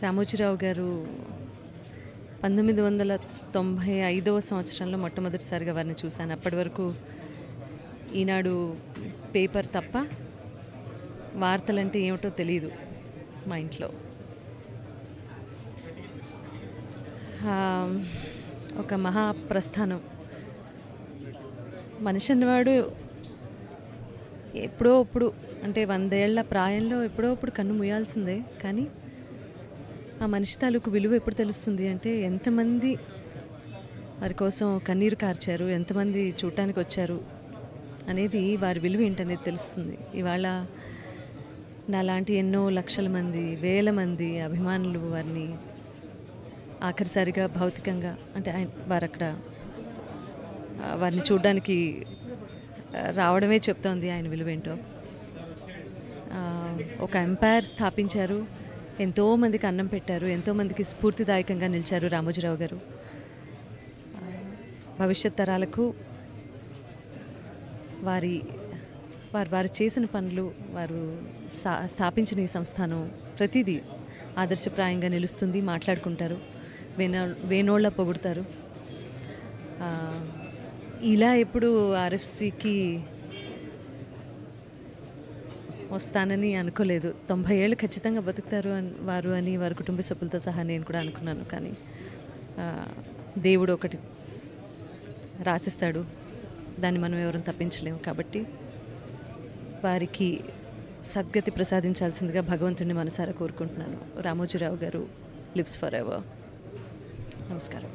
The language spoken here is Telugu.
రామోజీరావు గారు 1995వ సంవత్సరంలో మొట్టమొదటిసారిగా వారిని చూశాను. అప్పటి వరకు ఈనాడు పేపర్ తప్ప వార్తలంటే ఏమిటో తెలియదు మా ఇంట్లో. ఒక మహాప్రస్థానం. మనిషి అన్నవాడు ఎప్పుడో అప్పుడు, అంటే 100 ఏళ్ల ప్రాయంలో ఎప్పుడో అప్పుడు కన్ను మూయాల్సిందే. కానీ ఆ మనిషి తాలూకు విలువ ఎప్పుడు తెలుస్తుంది అంటే, ఎంతమంది వారి కోసం కన్నీరు కార్చారు, ఎంతమంది చూడటానికి వచ్చారు అనేది, వారి విలువ ఏంటనేది తెలుస్తుంది. ఇవాళ నాలాంటి ఎన్నో లక్షల మంది, వేల మంది అభిమానులు వారిని ఆఖరిసారిగా భౌతికంగా, అంటే వారు అక్కడ వారిని చూడడానికి రావడమే చెప్తోంది ఆయన విలువేంటో. ఒక ఎంపైర్ స్థాపించారు, ఎంతోమందికి అన్నం పెట్టారు, ఎంతోమందికి స్ఫూర్తిదాయకంగా నిలిచారు రామోజీరావు గారు. భవిష్యత్ తరాలకు వారు చేసిన పనులు, వారు స్థాపించిన ఈ సంస్థానం ప్రతిదీ ఆదర్శప్రాయంగా నిలుస్తుంది. మాట్లాడుకుంటారు, వేనోళ్ళ పొగుడతారు. ఇలా ఎప్పుడు ఆర్ఎఫ్సికి వస్తానని అనుకోలేదు. 90 ఏళ్ళు ఖచ్చితంగా బతుకుతారు వారు అని వారి కుటుంబ సభ్యులతో సహా నేను కూడా అనుకున్నాను. కానీ దేవుడు ఒకటి రాసిస్తాడు, దాన్ని మనం ఎవరూ తప్పించలేము. కాబట్టి వారికి సద్గతి ప్రసాదించాల్సిందిగా భగవంతుడిని మనసారా కోరుకుంటున్నాను. రామోజీరావు గారు లివ్స్ ఫర్ ఎవర్. నమస్కారం.